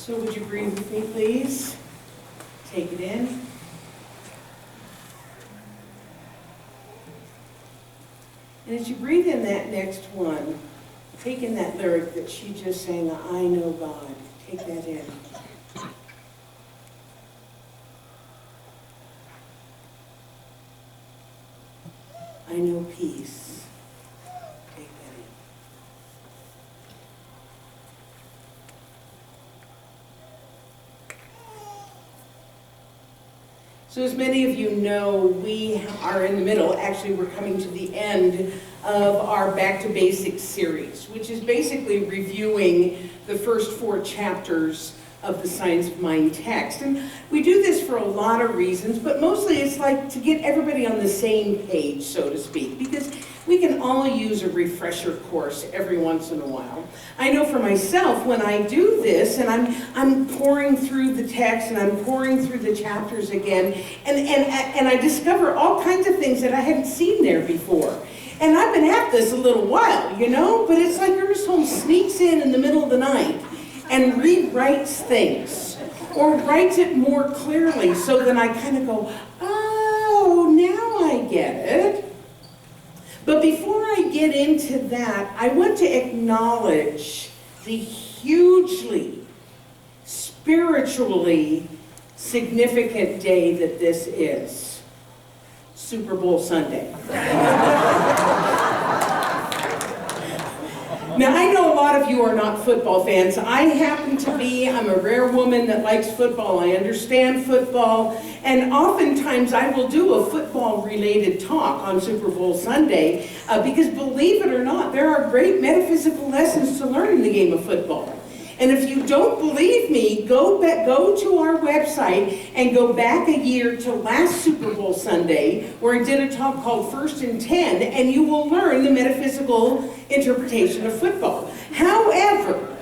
So would you breathe with me, please? Take it in. And as you breathe in that next one, take in that lyric that she just sang, I know God. Take that in. I know peace. Take that in. So as many of you know, we are in the middle, actually we're coming to the end of our Back to Basics series, which is basically reviewing the first 4 chapters of the Science of Mind text. And we do this for a lot of reasons, but mostly it's like to get everybody on the same page, so to speak, because we can all use a refresher course every once in a while. I know for myself, when I do this, and I'm pouring through the text, and I'm pouring through the chapters again, and I discover all kinds of things that I hadn't seen there before. And I've been at this a little while, you know, but it's like Ernest Holmes sneaks in the middle of the night and rewrites things, or writes it more clearly, so then I kind of go, oh, now I get it. But before I get into that, I want to acknowledge the hugely spiritually significant day that this is, Super Bowl Sunday. Now, I know a lot of you are not football fans. I happen to be. I'm a rare woman that likes football. I understand football. And oftentimes I will do a football-related talk on Super Bowl Sunday because, believe it or not, there are great metaphysical lessons to learn in the game of football. And if you don't believe me, go to our website and go back a year to last Super Bowl Sunday, where I did a talk called First and 10, and you will learn the metaphysical interpretation of football. However,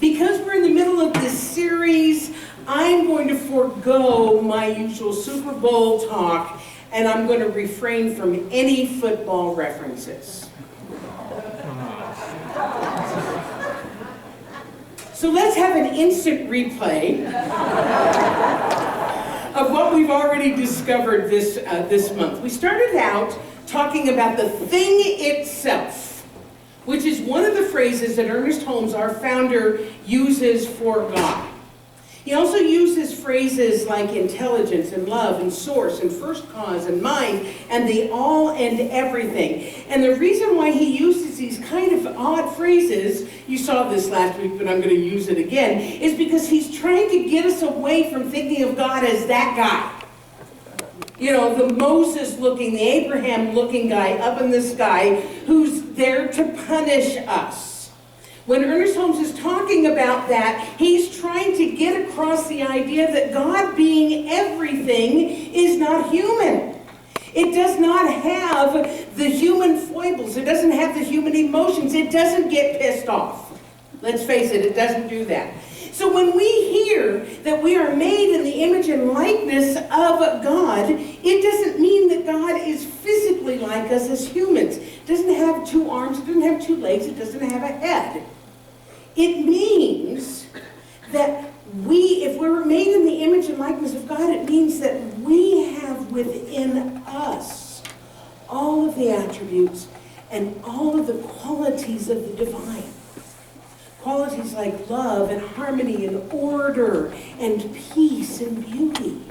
because we're in the middle of this series, I'm going to forego my usual Super Bowl talk, and I'm going to refrain from any football references. So let's have an instant replay of what we've already discovered this month. We started out talking about the thing itself, which is one of the phrases that Ernest Holmes, our founder, uses for God. He also uses phrases like intelligence and love and source and first cause and mind and the all and everything. And the reason why he uses these kind of odd phrases, you saw this last week, but I'm going to use it again, is because he's trying to get us away from thinking of God as that guy. You know, the Moses-looking, the Abraham-looking guy up in the sky who's there to punish us. When Ernest Holmes is talking about that, he's trying to get across the idea that God being everything is not human. It does not have the human foibles. It doesn't have the human emotions. It doesn't get pissed off. Let's face it, it doesn't do that. So when we hear that we are made in the image and likeness of God, it doesn't mean that God is physically like us as humans. It doesn't have 2 arms, it doesn't have 2 legs, it doesn't have a head. It means that if we're made in the image and likeness of God, it means that we have within us all of the attributes and all of the qualities of the divine. Qualities like love and harmony and order and peace and beauty.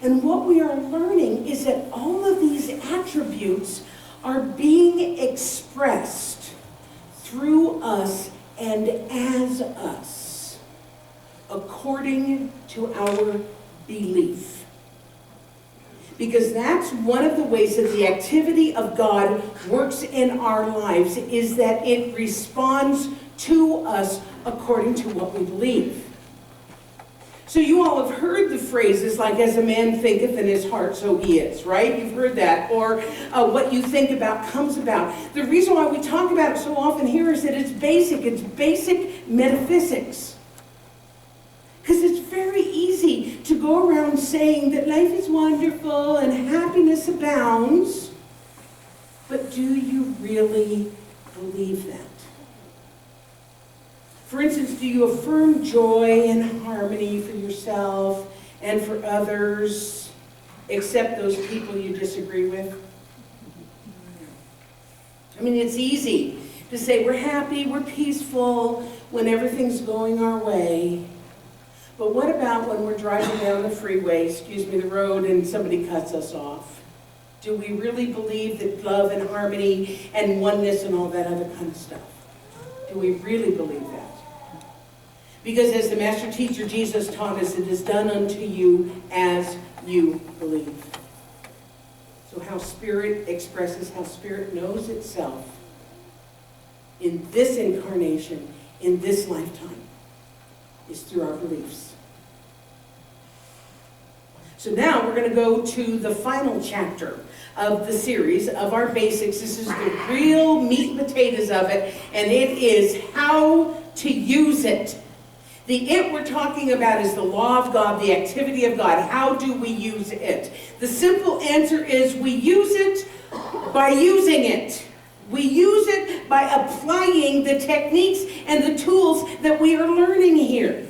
And what we are learning is that all of these attributes are being expressed through us and as us, according to our belief. Because that's one of the ways that the activity of God works in our lives, is that it responds to us according to what we believe. So you all have heard the phrases like, as a man thinketh in his heart, so he is, right? You've heard that. Or what you think about comes about. The reason why we talk about it so often here is that it's basic metaphysics. Because it's very easy to go around saying that life is wonderful and happiness abounds, but do you really believe that? For instance, do you affirm joy and harmony for yourself and for others, except those people you disagree with? I mean, it's easy to say we're happy, we're peaceful when everything's going our way. But what about when we're driving down the freeway, the road, and somebody cuts us off? Do we really believe that love and harmony and oneness and all that other kind of stuff? Do we really believe that? Because as the Master Teacher Jesus taught us, it is done unto you as you believe. So how Spirit expresses, how Spirit knows itself in this incarnation, in this lifetime, is through our beliefs. So now we're going to go to the final chapter of the series of our basics. This is the real meat and potatoes of it, and it is how to use it. The it we're talking about is the law of God, the activity of God. How do we use it? The simple answer is we use it by using it. We use it by applying the techniques and the tools that we are learning here.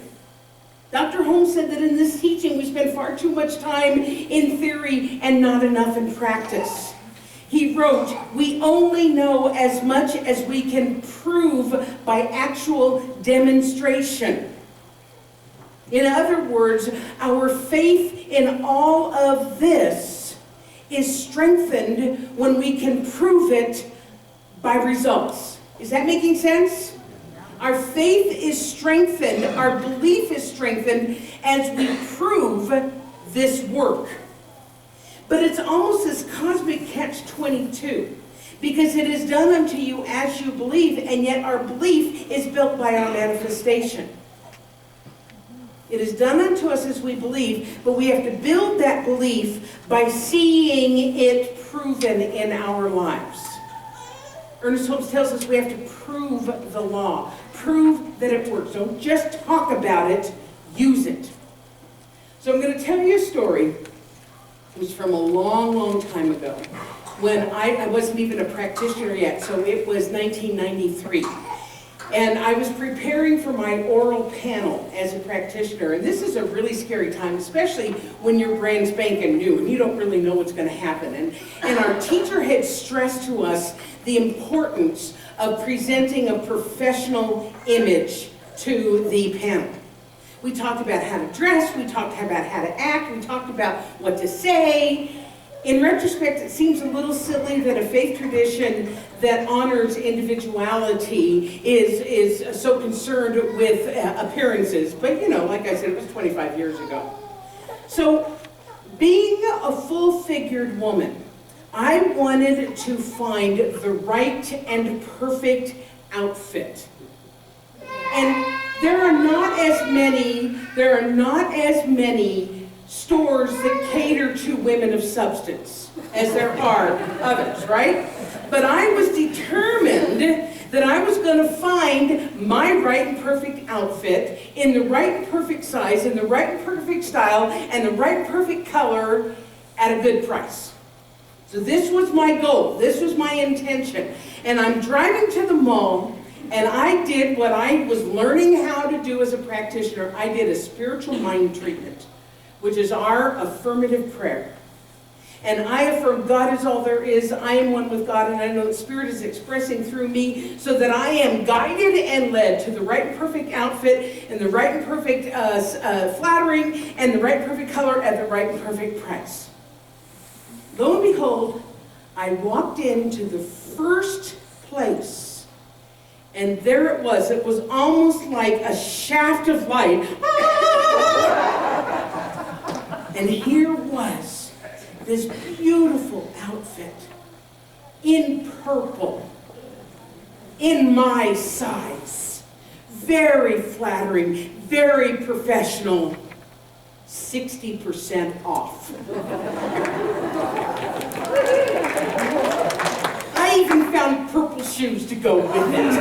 Dr. Holmes said that in this teaching we spend far too much time in theory and not enough in practice. He wrote, we only know as much as we can prove by actual demonstration. In other words, our faith in all of this is strengthened when we can prove it by results. Is that making sense? Our faith is strengthened, our belief is strengthened as we prove this work. But it's almost this cosmic catch-22, because it is done unto you as you believe, and yet our belief is built by our manifestation. It is done unto us as we believe, but we have to build that belief by seeing it proven in our lives. Ernest Holmes tells us we have to prove the law. Prove that it works. Don't just talk about it, use it. So I'm going to tell you a story. It was from a long, long time ago, when I wasn't even a practitioner yet, so it was 1993. And I was preparing for my oral panel as a practitioner, and this is a really scary time, especially when you're brand spanking new and you don't really know what's going to happen. And our teacher had stressed to us the importance of presenting a professional image to the panel. We talked about how to dress, we talked about how to act, we talked about what to say. In retrospect, it seems a little silly that a faith tradition that honors individuality is so concerned with appearances. But, you know, like I said, it was 25 years ago. So, being a full-figured woman, I wanted to find the right and perfect outfit. And there are not as many stores that cater to women of substance as there are others, right? But I was determined that I was going to find my right and perfect outfit in the right and perfect size, in the right and perfect style, and the right and perfect color at a good price. So this was my goal. This was my intention. And I'm driving to the mall, and I did what I was learning how to do as a practitioner. I did a spiritual mind treatment, which is our affirmative prayer. And I affirm God is all there is, I am one with God, and I know the Spirit is expressing through me so that I am guided and led to the right and perfect outfit and the right and perfect flattering and the right and perfect color at the right and perfect price. Lo and behold, I walked into the first place, and there it was. It was almost like a shaft of light. And here was this beautiful outfit in purple, in my size, very flattering, very professional, 60% off. I even found purple shoes to go with it.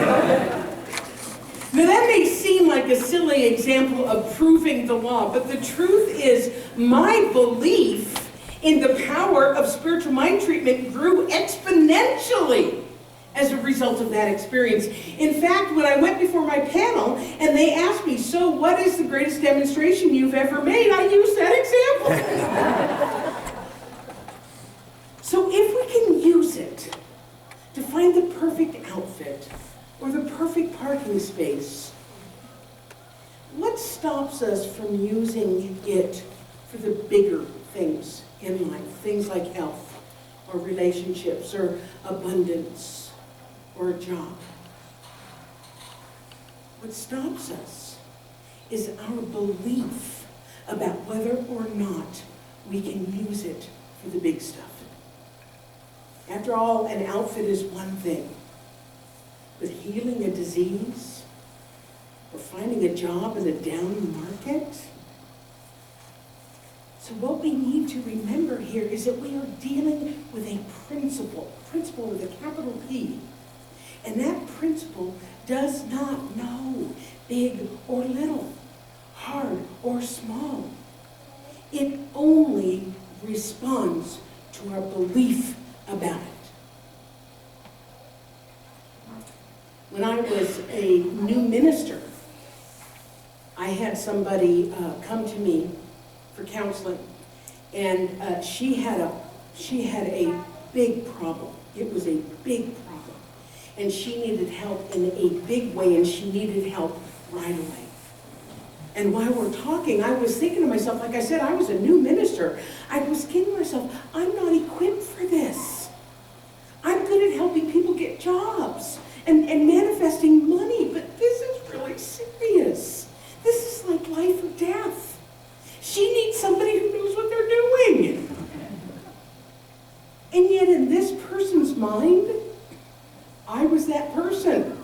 Now that may seem like a silly example of proving the law, but the truth is my belief in the power of spiritual mind treatment grew exponentially as a result of that experience. In fact, when I went before my panel and they asked me, so what is the greatest demonstration you've ever made? I used that example. So if we can use it to find the perfect outfit or the perfect parking space, what stops us from using it for the bigger things in life? Things like health or relationships or abundance or a job. What stops us is our belief about whether or not we can use it for the big stuff. After all, an outfit is one thing, but healing a disease or finding a job in a down market. So what we need to remember here is that we are dealing with a principle with a capital P. And that principle does not know big or little, hard or small. It only responds to our belief about it. When I was a new minister, I had somebody come to me for counseling, and she had a big problem. It was a big problem, and she needed help in a big way, and she needed help right away. And while we're talking, I was thinking to myself, like I said, I was a new minister. I was thinking to myself, I'm not equipped for this. I'm good at helping people get jobs and manifesting money, but this is really serious. This is like life or death. She needs somebody who knows what they're doing. And yet in this person's mind, I was that person.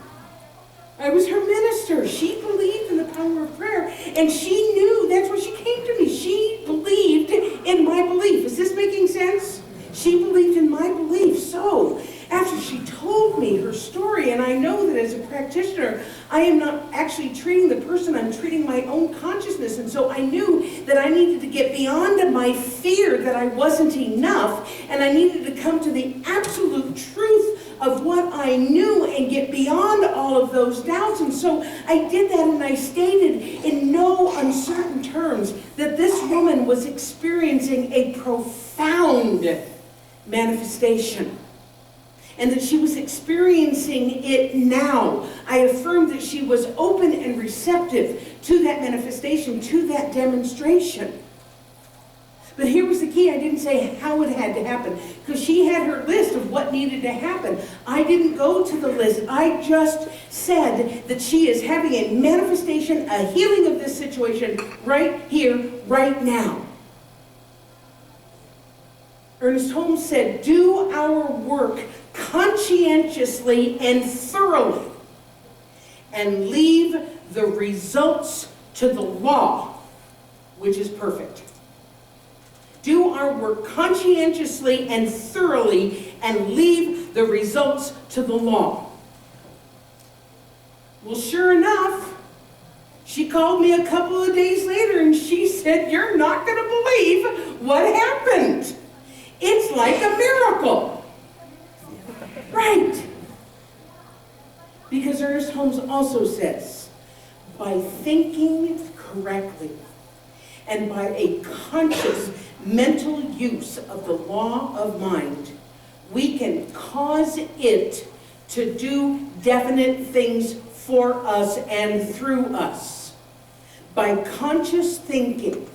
I was her minister. She believed in the power of prayer, and she knew that's why she came to me. She believed in my belief. Is this making sense? She believed in my belief. So, after she told me her story, and I know that as a practitioner, I am not actually treating the person, I'm treating my own consciousness. And so I knew that I needed to get beyond my fear that I wasn't enough, and I needed to come to the absolute truth of what I knew and get beyond all of those doubts. And so I did that, and I stated in no uncertain terms that this woman was experiencing a profound manifestation, and that she was experiencing it now. I affirmed that she was open and receptive to that manifestation, to that demonstration. But here was the key. I didn't say how it had to happen, because she had her list of what needed to happen. I didn't go to the list. I just said that she is having a manifestation, a healing of this situation right here, right now. Ernest Holmes said, do our work conscientiously and thoroughly, and leave the results to the law, which is perfect. Do our work conscientiously and thoroughly, and leave the results to the law. Well, sure enough, she called me a couple of days later, and she said, you're not going to believe what happened. It's like a miracle. Right. Because Ernest Holmes also says, by thinking correctly and by a conscious mental use of the law of mind, we can cause it to do definite things for us and through us. By conscious thinking,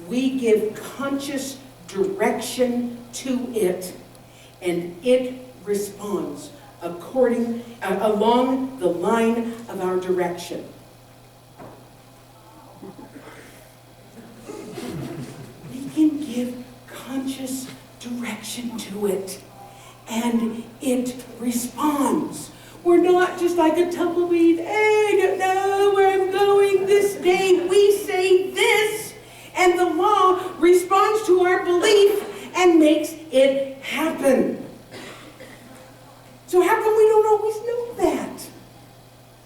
we give conscious direction to it, and it responds along the line of our direction. We can give conscious direction to it, and it responds. We're not just like a tumbleweed. I don't know where I'm going this day. We say this, and the law responds to our belief and makes it happen. So how come we don't always know that?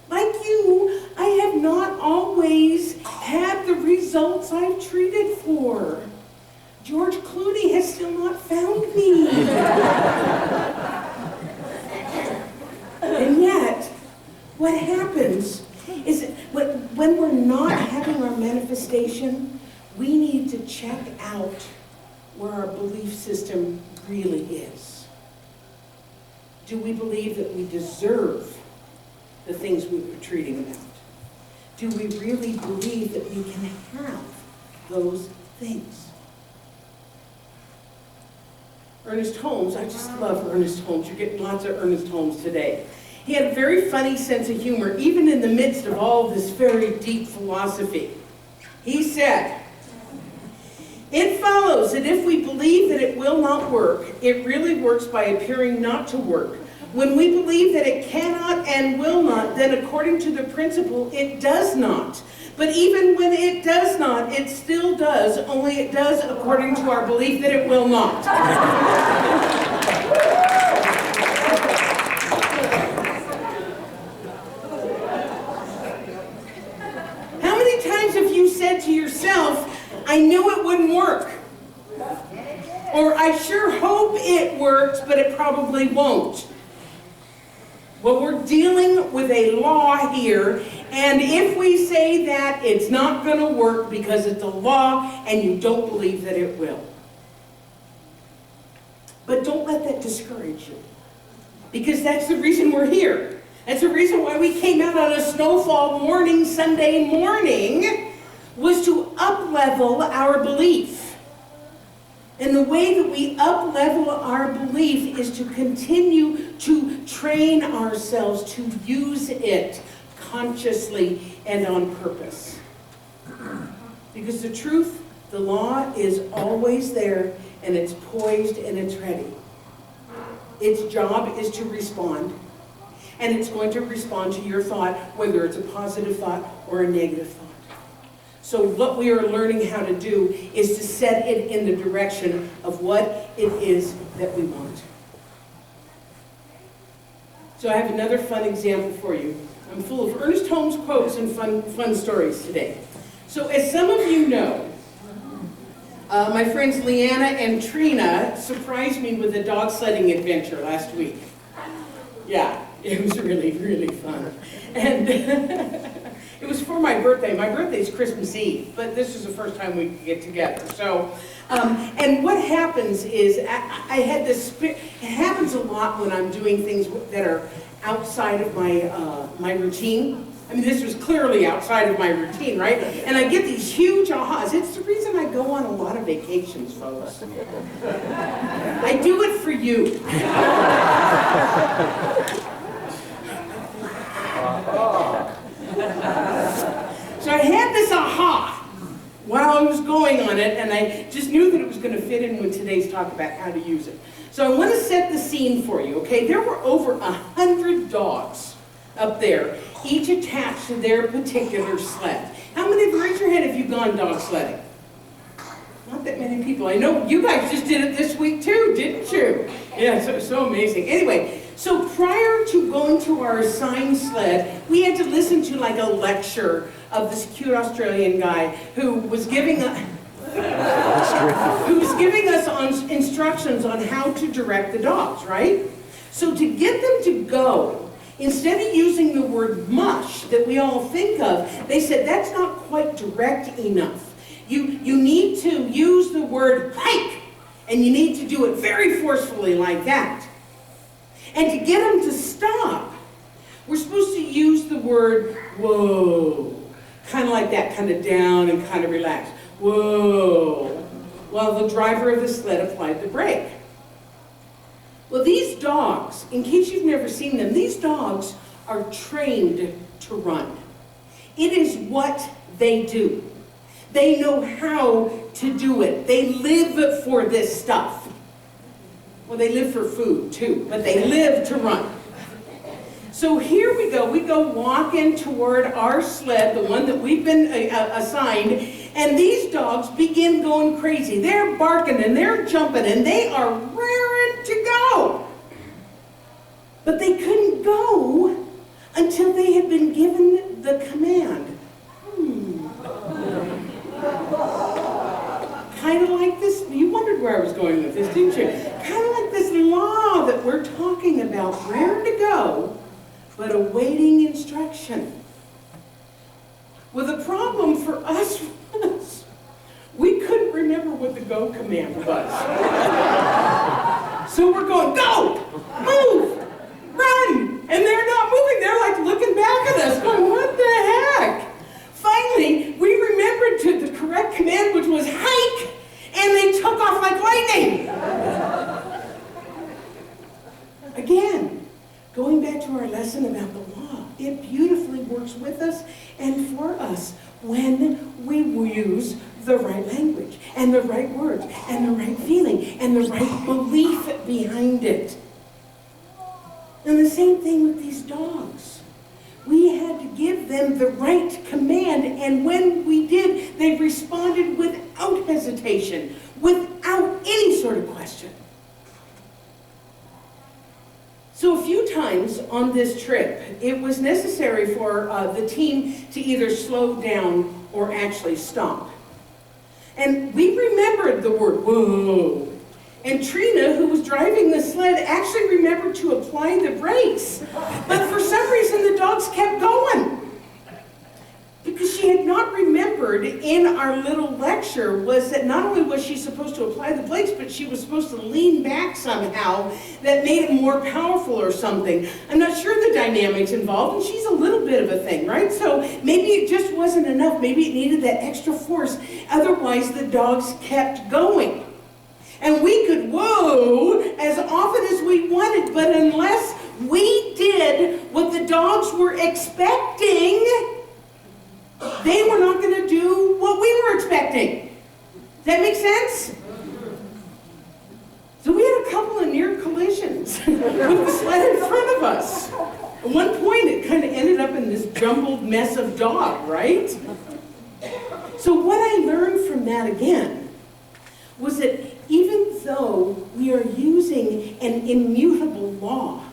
Like you, I have not always had the results I've treated for. George Clooney has still not found me. what happens is when we're not having our manifestation, we need to check out where our belief system really is. Do we believe that we deserve the things we were treating about? Do we really believe that we can have those things? Ernest Holmes, I just love Ernest Holmes. You're getting lots of Ernest Holmes today. He had a very funny sense of humor, even in the midst of all this very deep philosophy. He said, "It follows that if we believe that it will not work, it really works by appearing not to work. When we believe that it cannot and will not, then according to the principle, it does not. But even when it does not, it still does, only it does according to our belief that it will not." How many times have you said to yourself, "I knew it wouldn't work"? Or, "I sure hope it works, but it probably won't"? Well, we're dealing with a law here, and if we say that, it's not going to work because it's a law and you don't believe that it will. But don't let that discourage you, because that's the reason we're here. That's the reason why we came out on a snowfall morning, Sunday morning, was to up-level our belief. And the way that we up-level our belief is to continue to train ourselves to use it consciously and on purpose. Because the truth, the law is always there, and it's poised and it's ready. Its job is to respond, and it's going to respond to your thought, whether it's a positive thought or a negative thought. So what we are learning how to do is to set it in the direction of what it is that we want. So I have another fun example for you. I'm full of Ernest Holmes quotes and fun stories today. So as some of you know, my friends Leanna and Trina surprised me with a dog sledding adventure last week. Yeah, it was really, really fun. And it was for my birthday. My birthday's Christmas Eve, but this is the first time we could get together. So, and what happens is, I had this, it happens a lot when I'm doing things that are outside of my routine. I mean, this was clearly outside of my routine, right? And I get these huge ahas. It's the reason I go on a lot of vacations, folks. I do it for you. So I had this aha while I was going on it, and I just knew that it was going to fit in with today's talk about how to use it. So I want to set the scene for you, okay? There were over 100 dogs up there, each attached to their particular sled. How many, raise your hand if you've gone dog sledding? Not that many people. I know you guys just did it this week too, didn't you? Yeah, so amazing. Anyway, so prior to going to our assigned sled, we had to listen to like a lecture of this cute Australian guy who was giving us instructions on how to direct the dogs, right? So to get them to go, instead of using the word mush that we all think of, they said that's not quite direct enough. You need to use the word hike, and you need to do it very forcefully like that. And to get them to stop, we're supposed to use the word whoa, kind of like that, kind of down and kind of relaxed. Whoa, while the driver of the sled applied the brake. Well, these dogs, in case you've never seen them, these dogs are trained to run. It is what they do. They know how to do it. They live for this stuff. Well, they live for food too, but they live to run. So here we go walking toward our sled, the one that we've been assigned, and these dogs begin going crazy. They're barking and they're jumping and they are raring to go. But they couldn't go until they had been given the command. Kind of like this, you wondered where I was going with this, didn't you? Kind of like this law that we're talking about, raring to go, but awaiting instruction. Well, the problem for us was we couldn't remember what the go command was. So we're going, go, move, run, and they're not moving. They're like looking back at us going, what the heck? Finally, we remembered the correct command, which was hike, and they took off like lightning. Again, going back to our lesson about the law, it beautifully works with us and for us when we use the right language and the right words and the right feeling and the right belief behind it. And the same thing with these dogs. We had to give them the right command, and when we did, they responded without hesitation, without any sort of question. So a few times on this trip, it was necessary for the team to either slow down or actually stop. And we remembered the word, whoa. And Trina, who was driving the sled, actually remembered to apply the brakes. But for some reason, the dogs kept going. Because she had not remembered in our little lecture was that not only was she supposed to apply the brakes, but she was supposed to lean back somehow that made it more powerful or something. I'm not sure the dynamics involved, and she's a little bit of a thing, right? So maybe it just wasn't enough. Maybe it needed that extra force. Otherwise, the dogs kept going. And we could whoa as often as we wanted, but unless we did what the dogs were expecting, they were not going to do what we were expecting. Does that make sense? So we had a couple of near collisions with the sled in front of us. At one point, it kind of ended up in this jumbled mess of dog, right? So what I learned from that again was that even though we are using an immutable law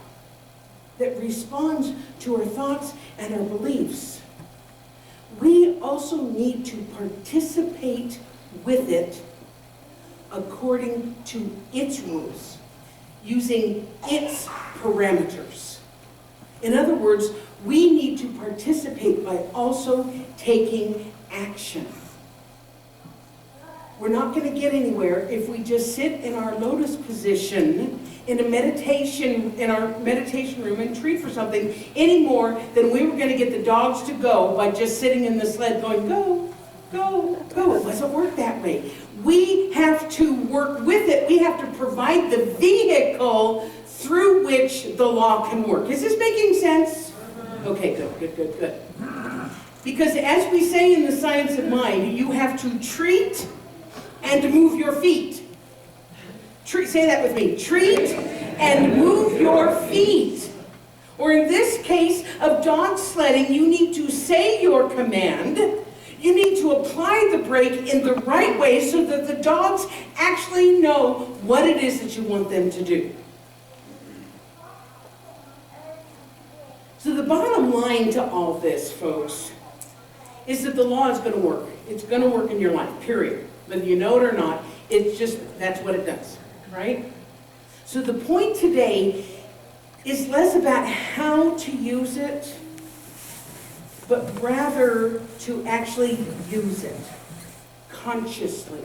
that responds to our thoughts and our beliefs, we also need to participate with it according to its rules, using its parameters. In other words, we need to participate by also taking action. We're not going to get anywhere if we just sit in our lotus position in a meditation, in our meditation room and treat for something any more than we were going to get the dogs to go by just sitting in the sled going, go, go, go. It doesn't work that way. We have to work with it. We have to provide the vehicle through which the law can work. Is this making sense? Okay, good, good, good, good. Because as we say in the science of mind, you have to treat and move your feet. Say that with me. Treat and move your feet. Or in this case of dog sledding, you need to say your command. You need to apply the brake in the right way so that the dogs actually know what it is that you want them to do. So the bottom line to all this, folks, is that the law is going to work. It's going to work in your life, period. Whether you know it or not, it's just, that's what it does, right? So the point today is less about how to use it, but rather to actually use it consciously,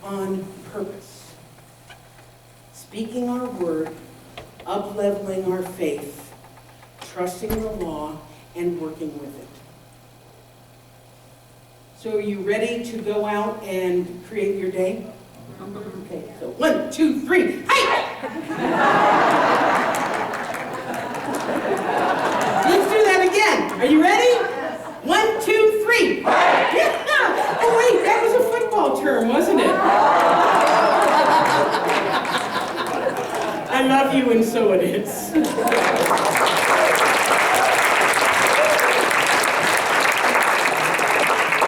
on purpose. Speaking our word, up-leveling our faith, trusting the law, and working with it. So are you ready to go out and create your day? Okay, so 1, 2, 3, hey! Let's do that again. Are you ready? 1, 2, 3. Yeah. Oh wait, that was a football term, wasn't it? I love you, and so it is.